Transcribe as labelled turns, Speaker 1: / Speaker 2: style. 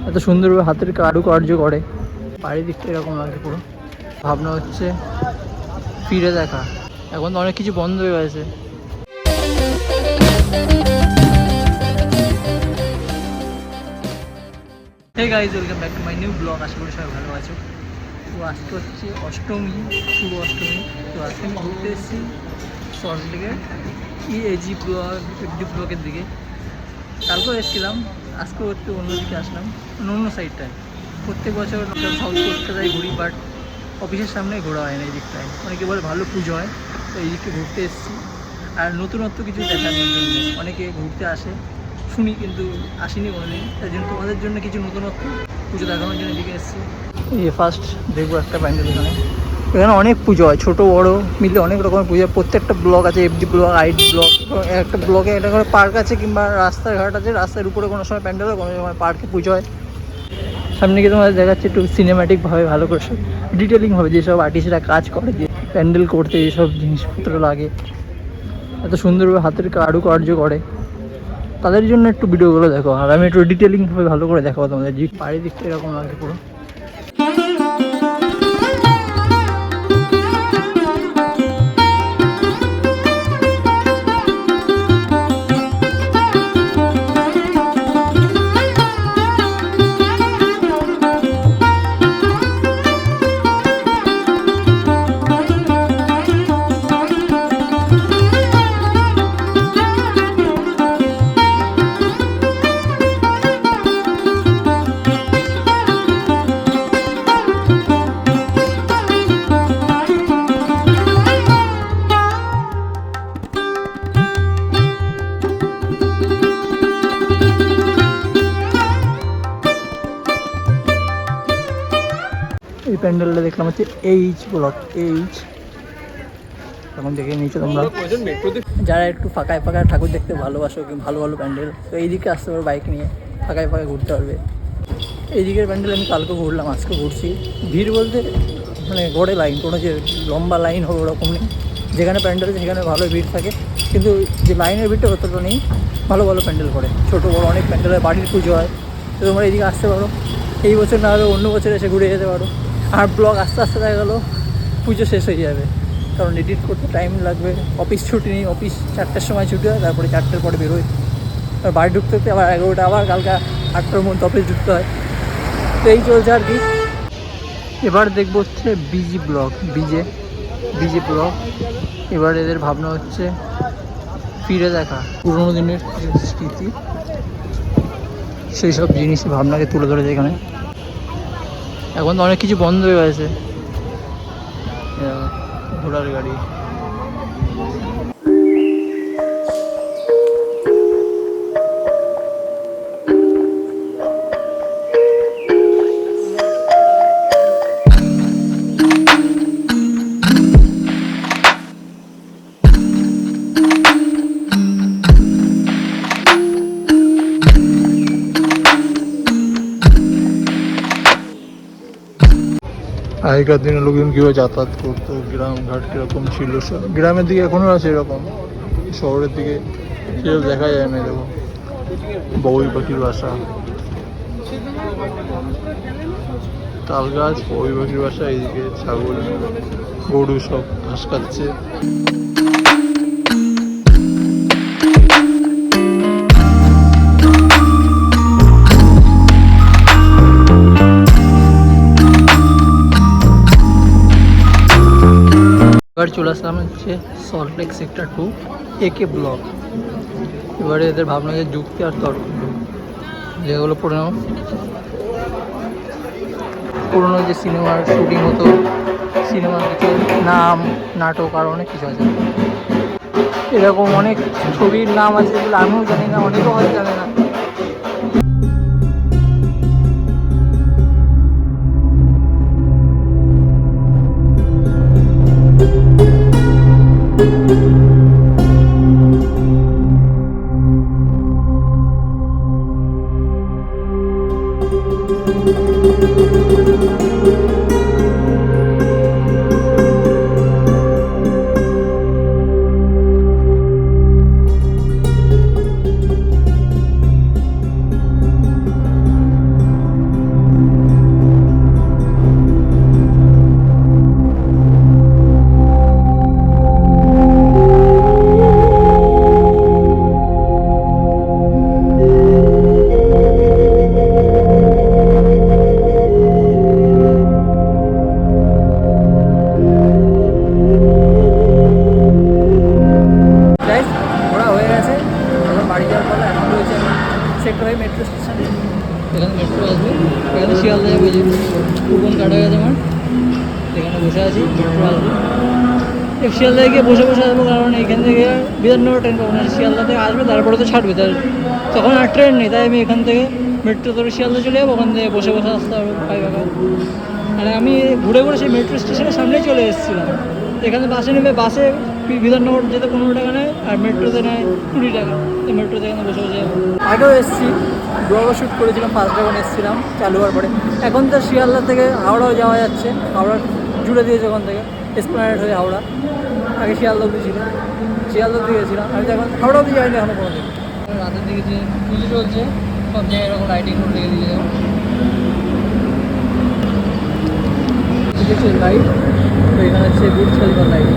Speaker 1: এত সুন্দরভাবে হাতের কারুকার্য করে। চারিদিকটা এরকম লাগে পুরো। ভাবনা হচ্ছে ফিরে দেখা। এখন তো অনেক কিছু বন্ধ হয়ে গেছে। Hey guys, welcome back to my new blog. আশা করি সবাই ভালো আছো। তো আজকে হচ্ছে অষ্টমী, শুভ অষ্টমী। তো আজকে আমি ঘুরতে এসেছি সল্টলেকের EAG ব্লক, FD ব্লকের দিকে। কালকেও এসেছিলাম, আজকেও একটু অন্যদিকে আসলাম, অন্য সাইডটায়। প্রত্যেক বছর সাউথ কলকাতায় ঘুরি, বাট অফিসের সামনে ঘোরা হয় না এই দিকটায়। অনেকে বলে ভালো পুজো হয়, তো এই দিকটা ঘুরতে এসেছি। আর নতুনত্ব কিছু দেখানোর জন্য অনেকে ঘুরতে আসে শুনি, কিন্তু আসিনি কোনোদিন। তাই জন্য তোমাদের জন্য কিছু নতুনত্ব পুজো দেখানোর জন্য এদিকে এসেছি। এই ফার্স্ট দেখবো একটা প্যান্ডেল। এখানে অনেক পুজো হয়, ছোটো বড়ো মিলে অনেক রকমের পুজো হয়। প্রত্যেকটা ব্লক আছে, FD ব্লক, ID ব্লক। একটা ব্লকে একটা করে পার্ক আছে, কিংবা রাস্তাঘাট আছে। রাস্তার উপরে কোনো সময় প্যান্ডেল হয়, কোনো সময় পার্কে পুজো হয়। সামনে গিয়ে তোমাদের দেখাচ্ছে একটু সিনেম্যাটিকভাবে, ভালো করে সব ডিটেলিংভাবে যেসব আর্টিস্টরা কাজ করে, যে প্যান্ডেল করতে যেসব জিনিসপত্র লাগে, এত সুন্দরভাবে হাতের কারুকার্য করে, তাদের জন্য একটু ভিডিওগুলো দেখো। আর আমি একটু ডিটেলিংভাবে ভালো করে দেখাবো তোমাদের। যে চারিদিকটা এরকম লাগে পুরো। এই প্যান্ডেলটা দেখলাম হচ্ছে H ব্লক। এখন দেখে নিয়েছো তোমরা, যারা একটু ফাঁকায় ফাঁকায় ঠাকুর দেখতে ভালোবাসো, কি ভালো ভালো প্যান্ডেল, তো এইদিকে আসতে পারো বাইক নিয়ে, ফাঁকায় ফাঁকায় ঘুরতে পারবে। এইদিকের প্যান্ডেল আমি কালকে ঘুরলাম, আজকে ঘুরছি। ভিড় বলতে মানে গড়ে লাইন, কোনো যে লম্বা লাইন হবে ওরকম নেই। যেখানে প্যান্ডেল আছে সেখানে ভালো ভিড় থাকে, কিন্তু যে লাইনের ভিড়টা অতটা নেই। ভালো ভালো প্যান্ডেল করে, ছোটো বড়ো অনেক প্যান্ডেল হয়, বাড়ির পুজো হয়। তো তোমরা এইদিকে আসতে পারো, এই বছর না হলে অন্য বছর এসে ঘুরে যেতে পারো। আর ব্লগ আস্তে আস্তে দেখা গেলো পুজো শেষ হয়ে যাবে, কারণ এডিট করতে টাইম লাগবে। অফিস ছুটি নেই, অফিস 4টার সময় ছুটি হয়, তারপরে 4টার পরে বেরোয়। আর বাড়ি ঢুকতে হতে আবার 11টা, আবার কালকে 8টার মধ্যে অফিস ঢুকতে হয়। তো এই চলছে আর কি। এবার দেখবো হচ্ছে বিজে ব্লক। এবার এদের ভাবনা হচ্ছে ফিরে দেখা, পুরোনো দিনের স্মৃতি, সেই সব জিনিস ভাবনাকে তুলে ধরেছে এখানে। এখন তো অনেক কিছু বন্ধ হয়ে গেছে। ঘোড়ার গাড়ি, আগেকার দিনে লোকজন কীভাবে যাতায়াত করতো, গ্রামঘাট কীরকম ছিল, সব গ্রামের দিকে এখনও আছে এরকম, শহরের দিকে সেসব দেখা যায় না। দেখো বউই পাখির বাসা, তাল গাছ, বউই পাখির বাসা। এইদিকে ছাগল গরু সব ঘাস খাচ্ছে। এবার চলে আসলাম হচ্ছে সল্টলেক সেক্টর 2 AK ব্লক। এবারে এদের ভাবনা যে যুক্তি আর তর্ক, যেগুলো পুরোনো যে সিনেমার শুটিং হতো, সিনেমার কিছু নাম, নাটক, আর অনেক কিছু আছে। এরকম অনেক ছবির নাম আছে যেগুলো আমিও জানি না, অনেকেও হয়তো জানে না। মেট্রো আসবে। এখানে শিয়ালদা যাবো, যে কুপন কাটা গেছে আমার, এখানে বসে আছি, মেট্রো আসবে। শিয়ালদায় গিয়ে বসে বসে আসবো, কারণ এখান থেকে বিধাননগর ট্রেন পাবো না, শিয়ালদা থেকে আসবে তারপরে তো ছাড়বে, তার তখন আর ট্রেন নেই, তাই আমি এখান থেকে মেট্রো ধরে শিয়ালদা চলে যাবো, ওখান থেকে বসে বসে আসতে পারবো ফাঁকা ফাঁকা। আর আমি ঘুরে ঘুরে সেই মেট্রো স্টেশনের সামনেই চলে এসেছিলাম। এখানে বাসে নেবে, বাসে বিধাননগর যেতে 15 টাকা নেয়, আর মেট্রোতে নেয় 20 টাকা। তো মেট্রোতে এখানে বসে বসে যাবো। আগেও এসেছি, ব্লগও শ্যুট করেছিলাম, 5 যখন এসেছিলাম চালু হওয়ার পরে। এখন তো শিয়ালদা থেকে হাওড়াও যাওয়া যাচ্ছে, হাওড়া জুড়ে দিয়েছে ওখান থেকে, এসপ্ল্যানেড হয়ে হাওড়া। আগে শিয়ালদা অব্দি ছিল, শিয়ালদা অব্দি গেছিলাম, আমি তো এখন হাওড়া অব্দি যাইনি এখনো কোনো দিন। রাতের দিকে যে পুজো চলছে, সব জায়গায় এরকম লাইটিং করে রেখে দিয়েছে। লাইট তো এখানে হচ্ছে বুর্জ খলিফার লাইট।